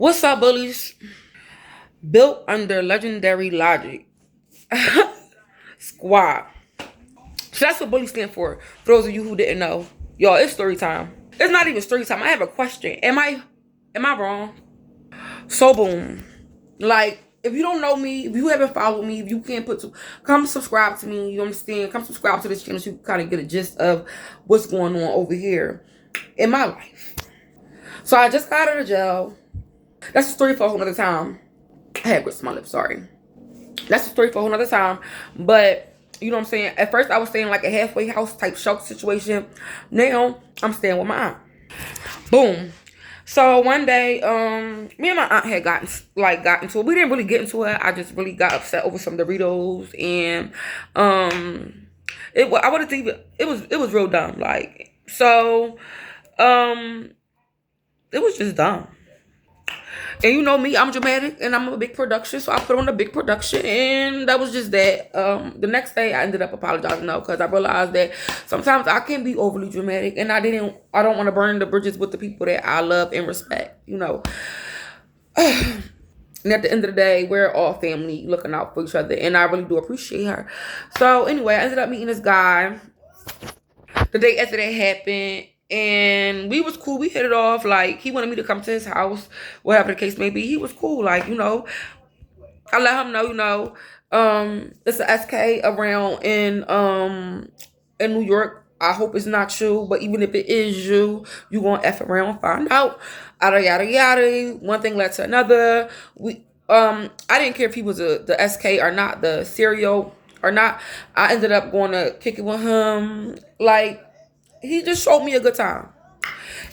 What's up, bullies? Built under legendary logic. Squad. So that's what bully stand for those of you who didn't know. Y'all, it's story time. It's not even story time. I have a question. Am I wrong? So boom. Like, if you don't know me, if you haven't followed me, if you can't come subscribe to me, you understand? Come subscribe to this channel so you can kind of get a gist of what's going on over here in my life. So I just got out of jail. That's a story for a whole nother time. I had grits on my lips, sorry. That's a story for a whole nother time. But, you know what I'm saying? At first, I was staying like a halfway house type shelter situation. Now, I'm staying with my aunt. Boom. So, one day, me and my aunt had gotten into it. We didn't really get into it. I just really got upset over some Doritos. And, it was real dumb. Like, so, it was just dumb. And you know me, I'm dramatic and I'm a big production, so I put on a big production, and that was just that. The next day I ended up apologizing though, because I realized that sometimes I can be overly dramatic, and I don't want to burn the bridges with the people that I love and respect, you know. And at the end of the day, we're all family looking out for each other, and I really do appreciate her. So anyway, I ended up meeting this guy the day after that happened. And we was cool. We hit it off. Like, he wanted me to come to his house, whatever the case may be. He was cool. Like, you know, I let him know, you know, it's a SK around in New York. I hope it's not you, but even if it is you, you gonna F around, find out. Yada yada yada. One thing led to another. I didn't care if he was the SK or not, the serial or not. I ended up going to kick it with him. Like, he just showed me a good time.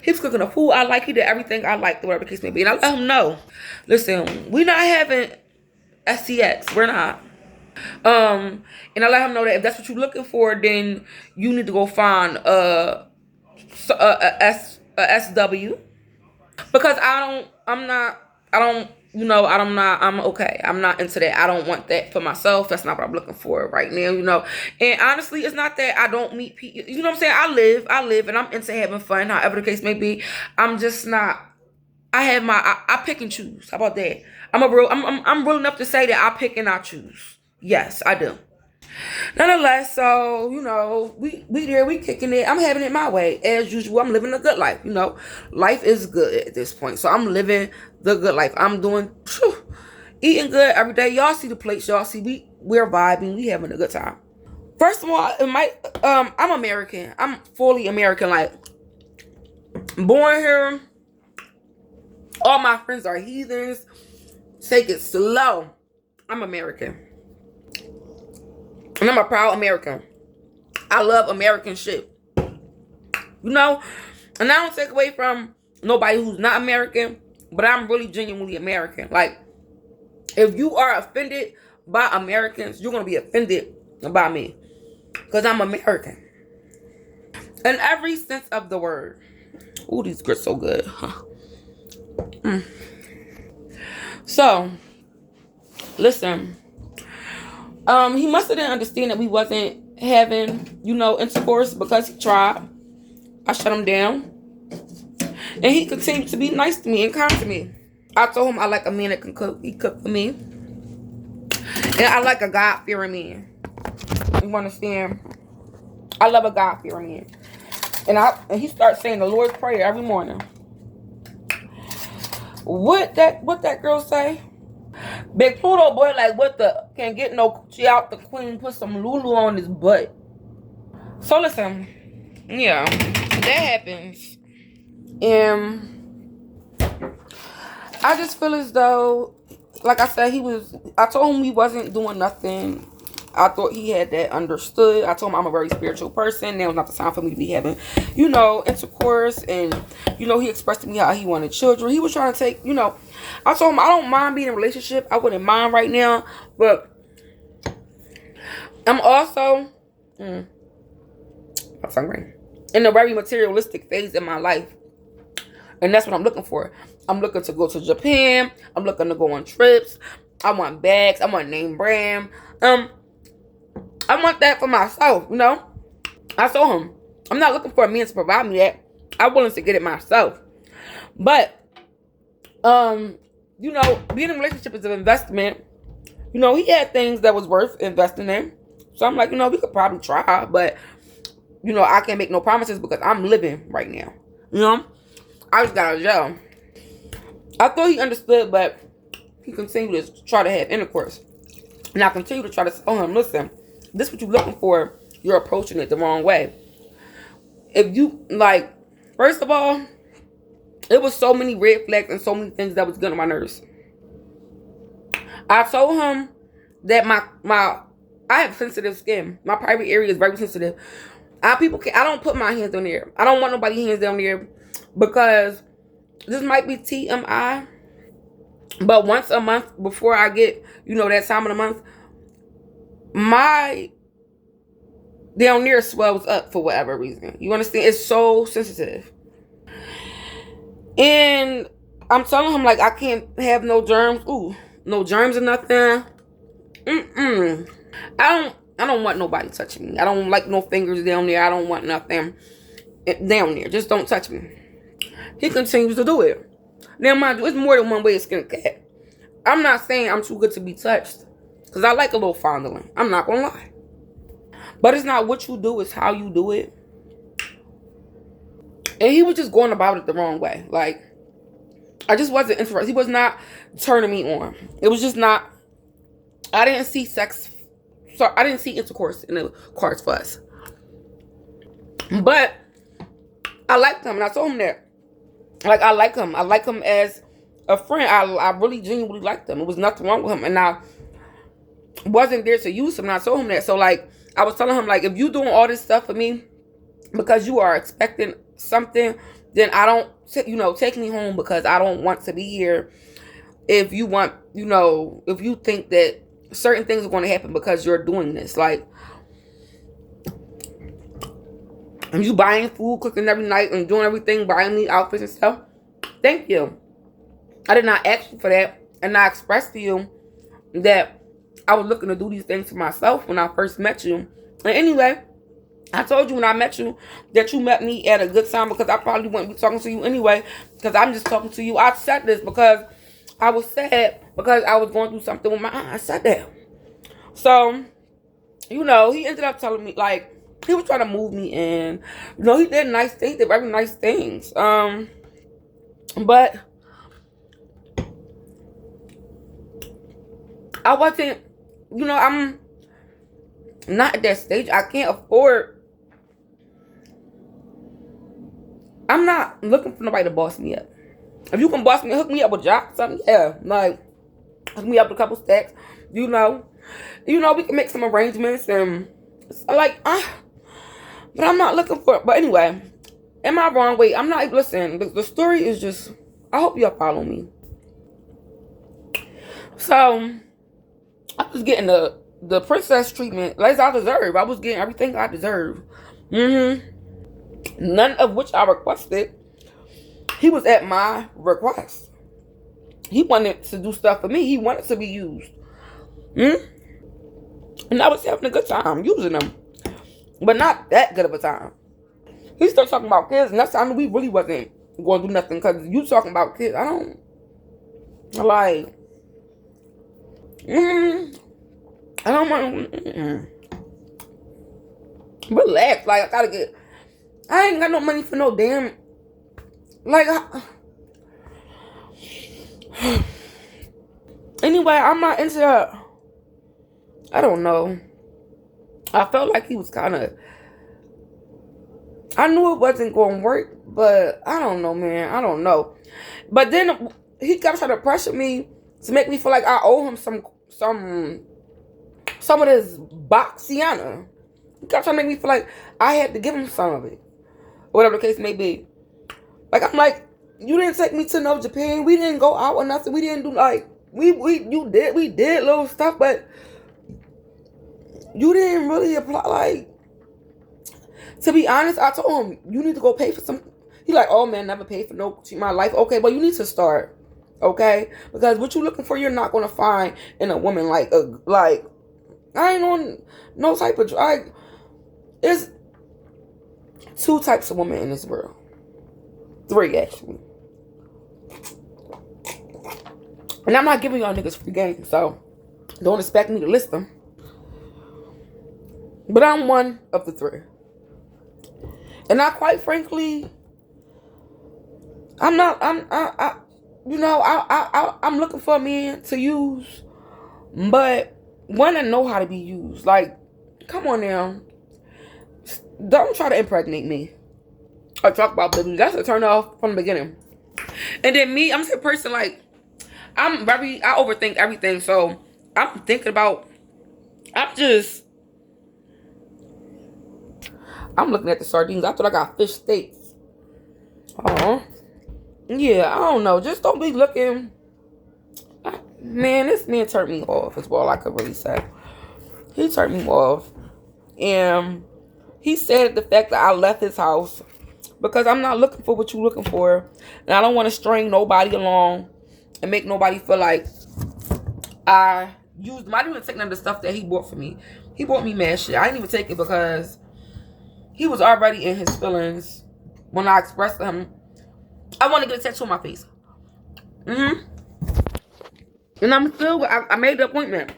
He was cooking the food I like. He did everything I liked, whatever the case may be. And I let him know, listen, we're not having SCX. We're not. And I let him know that if that's what you're looking for, then you need to go find a SW. Because I'm okay. I'm not into that. I don't want that for myself. That's not what I'm looking for right now, you know. And honestly, it's not that I don't meet people. You know what I'm saying? I live and I'm into having fun, however the case may be. I'm just not. I pick and choose. How about that? I'm real enough to say that I pick and I choose. Yes, I do. Nonetheless, so, you know, we there, we kicking it. I'm having it my way. As usual, I'm living a good life, you know. Life is good at this point. So I'm living the good life. I'm doing, eating good every day. Y'all see the plates. Y'all see we're vibing. We having a good time. First of all, I'm American. I'm fully American. Like, born here. All my friends are heathens. Take it slow. I'm American. And I'm a proud American. I love American shit. You know? And I don't take away from nobody who's not American, but I'm really genuinely American. Like, if you are offended by Americans, you're going to be offended by me. Because I'm American. In every sense of the word. Ooh, these grits so good. Huh. So, listen. He must have didn't understand that we wasn't having, you know, intercourse because he tried. I shut him down. And he continued to be nice to me and kind to me. I told him I like a man that can cook. He cooked for me. And I like a God-fearing man. You understand? I love a God-fearing man. And he starts saying the Lord's Prayer every morning. What that girl say? Big Pluto boy, like, what the, can't get no coochie out the queen, put some Lulu on his butt. So listen, yeah, that happens. And I just feel as though, like I said, I told him he wasn't doing nothing. I thought he had that understood. I told him I'm a very spiritual person. Now it's not the time for me to be having, you know, intercourse. And, you know, he expressed to me how he wanted children. He was trying to take, you know, I told him I don't mind being in a relationship. I wouldn't mind right now. But I'm also I'm hungry, in a very materialistic phase in my life. And that's what I'm looking for. I'm looking to go to Japan. I'm looking to go on trips. I want bags. I want name brand. I want that for myself, you know. I told him, I'm not looking for a man to provide me that. I'm willing to get it myself. But Um, being in a relationship is an investment. He had things that was worth investing in. So I'm like, we could probably try, but I can't make no promises because I'm living right now. I just got out of jail. I thought he understood, but he continued to try to have intercourse. And I continue to try to tell him, listen, this is what you're looking for. You're approaching it the wrong way. If you, like, first of all, it was so many red flags and so many things that was getting on my nerves. I told him that I have sensitive skin. My private area is very sensitive. I don't put my hands on there. I don't want nobody's hands down there because this might be TMI. But once a month before I get, that time of the month, my down there swells up for whatever reason. You understand? It's so sensitive. And I'm telling him, like, I can't have no germs. Ooh, no germs or nothing. I don't want nobody touching me. I don't like no fingers down there. I don't want nothing down there. Just don't touch me. He continues to do it. Now, mind you, it's more than one way to skin a cat. I'm not saying I'm too good to be touched. Because I like a little fondling. I'm not going to lie. But it's not what you do, it's how you do it. And he was just going about it the wrong way. Like, I just wasn't interested. He was not turning me on. It was just not. I didn't see sex. So I didn't see intercourse in the cards for us. But I liked him. And I told him that. Like, I like him. I like him as a friend. I really genuinely liked him. There was nothing wrong with him. And I wasn't there to use him. And I told him that. So, like, I was telling him, like, if you doing all this stuff for me because you are expecting something, then I don't, take me home because I don't want to be here. If you want, if you think that certain things are going to happen because you're doing this, like, and you buying food, cooking every night, and doing everything, buying me outfits and stuff, thank you. I did not ask you for that, and I expressed to you that I was looking to do these things for myself when I first met you. And anyway, I told you when I met you that you met me at a good time because I probably wouldn't be talking to you anyway because I'm just talking to you. I said this because I was sad because I was going through something with my aunt. I said that. So, he ended up telling me, like, he was trying to move me in. He did nice things. Did very nice things. But I wasn't, I'm not at that stage. I can't afford. I'm not looking for nobody to boss me up. If you can boss me, hook me up with a job, something, yeah. Like, hook me up with a couple stacks. We can make some arrangements and like, but I'm not looking for it. But anyway, am I wrong? Wait, I'm not. Listen, the story is just. I hope y'all follow me. So, I was getting the princess treatment as I deserve. I was getting everything I deserve. None of which I requested. He was at my request. He wanted to do stuff for me. He wanted to be used. And I was having a good time using them. But not that good of a time. He started talking about kids, and that's how I knew we really wasn't going to do nothing. Because you talking about kids, I don't, like, I don't want to, relax. Like, I ain't got no money for no damn, like, anyway, I'm not into, I don't know. I felt like he was kind of, I knew it wasn't going to work, but I don't know, man. I don't know. But then he kept trying to pressure me to make me feel like I owe him some of this Boxiana. He kept trying to make me feel like I had to give him some of it. Whatever the case may be. Like, I'm like, you didn't take me to no Japan. We didn't go out or nothing. We didn't do, like, we did little stuff, but you didn't really apply, like, to be honest, I told him, you need to go pay for some. He like, oh man, never paid for no my life. Okay, but you need to start. Okay? Because what you looking for, you're not going to find in a woman like, I ain't on no type of, there's 2 types of women in this world. 3, actually. And I'm not giving y'all niggas free game, so don't expect me to list them. But I'm one of the three. And I, quite frankly, I'm not, I'm looking for a man to use, but one that know how to be used. Like, come on now. Don't try to impregnate me or talk about baby. That's a turn off from the beginning. And then me, I'm the person, like, I overthink everything. So I'm thinking about, I'm looking at the sardines. I thought I got fish steaks. Oh, yeah, I don't know. Just don't be looking. Man, this man turned me off, is all I could really say. He turned me off. And he said the fact that I left his house because I'm not looking for what you're looking for. And I don't want to string nobody along and make nobody feel like I used them. I didn't even take none of the stuff that he bought for me. He bought me mad shit. I didn't even take it because he was already in his feelings when I expressed to him I want to get a tattoo on my face. And I'm still, I made the appointment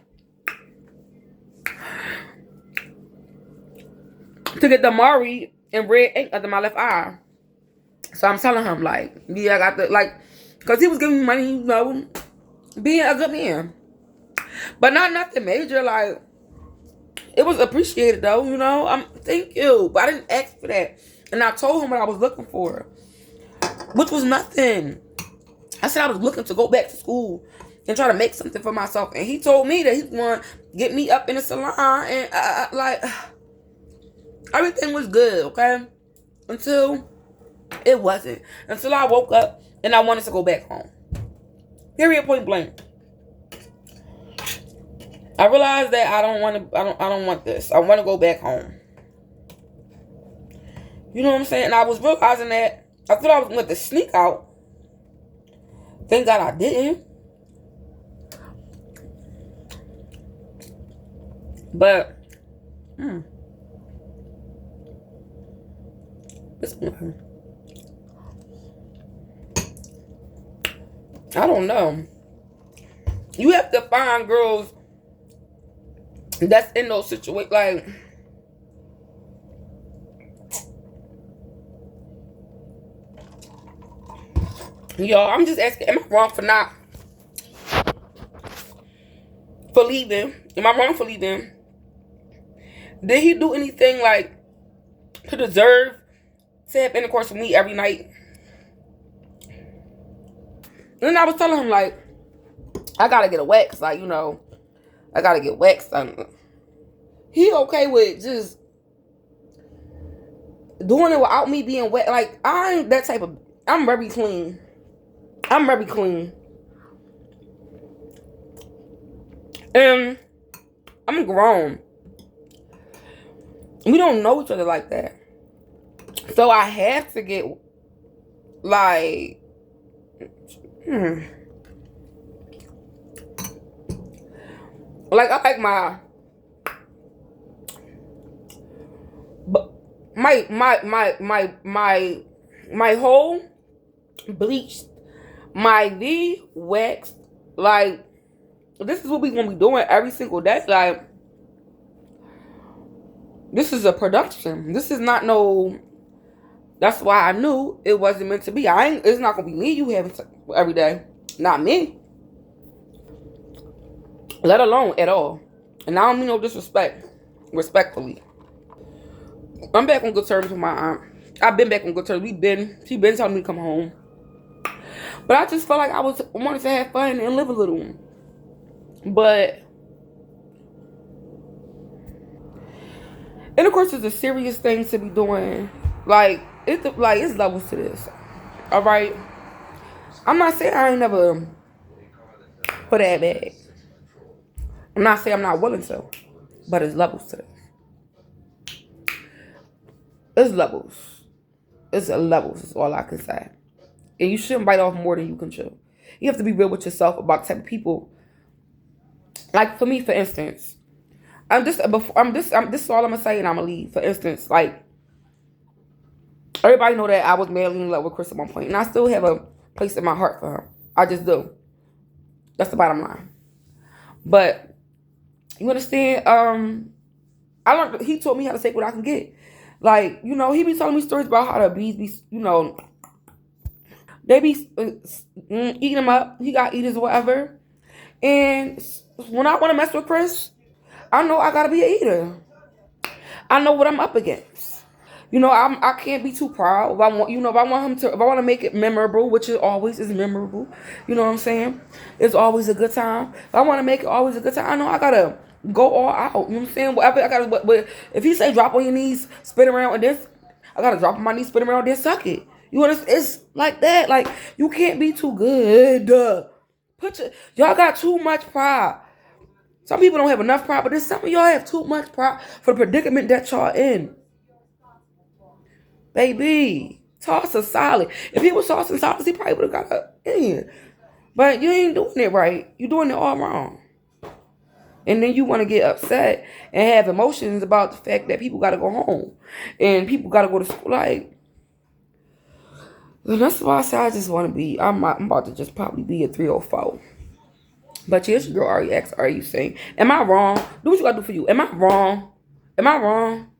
to get the Mari and red ink under my left eye. So I'm telling him, like, yeah, I got the, like, because he was giving me money, you know, being a good man. But not nothing major, like, it was appreciated, though, you know. Thank you. But I didn't ask for that. And I told him what I was looking for, which was nothing. I said I was looking to go back to school and try to make something for myself. And he told me that he want to get me up in the salon. And, like, everything was good, okay? Until it wasn't. Until I woke up and I wanted to go back home. Period, point blank. I realized that I don't want this. I want to go back home. You know what I'm saying? And I was realizing that I thought I was going to sneak out. Thank God I didn't. But I don't know. You have to find girls that's in those situations. Like, yo, I'm just asking, am I wrong for leaving? Am I wrong for leaving? Did he do anything, like, to deserve to have intercourse with me every night? And then I was telling him, like, I gotta get a wax, like, you know, I gotta get waxed. He okay with just doing it without me being wet. Like, I ain't that type of, I'm very clean. And I'm grown. We don't know each other like that. So I have to get, like, like, I like my whole bleached, my V waxed. Like, this is what we gonna be doing every single day. Like, this is a production. This is not no. That's why I knew it wasn't meant to be. It's not gonna be me you having every day. Not me. Let alone at all. And I don't mean no disrespect. Respectfully. I'm back on good terms with my aunt. I've been back on good terms. She been telling me to come home. But I just felt like I wanted to have fun and live a little. But intercourse is a serious thing to be doing. Like, it's levels to this. Alright? I'm not saying I ain't never put that bag. I'm not saying I'm not willing to. But it's levels to this. It's levels. It's levels is all I can say. And you shouldn't bite off more than you can chew. You have to be real with yourself about the type of people. Like, for me, for instance, this is all I'm gonna say, and I'm gonna leave. For instance, like, everybody know that I was madly in love with Chris at one point, and I still have a place in my heart for him. I just do. That's the bottom line. But you understand? I learned. He taught me how to take what I can get. Like, he be telling me stories about how the bees be, they be eating him up. He got eaters or whatever. And when I want to mess with Chris, I know I gotta be a eater. I know what I'm up against. I can't be too proud. If I want, if I want him to, if I want to make it memorable, which it always is memorable. You know what I'm saying? It's always a good time. If I want to make it always a good time, I know I gotta go all out. You know what I'm saying? Whatever I gotta. But if he say drop on your knees, spin around, and this, I gotta drop on my knees, spin around, then suck it. You understand? It's like that. Like, you can't be too good. Y'all got too much pride. Some people don't have enough pride, but some of y'all have too much pride for the predicament that y'all in. Baby, toss a solid. If he was tossing solids, he probably would have got in. But you ain't doing it right. You're doing it all wrong. And then you want to get upset and have emotions about the fact that people got to go home. And people got to go to school. Like, that's why I say I just want to be, I'm about to just probably be a 304. But here's your girl, are you saying, am I wrong? Do what you got to do for you. Am I wrong? Am I wrong?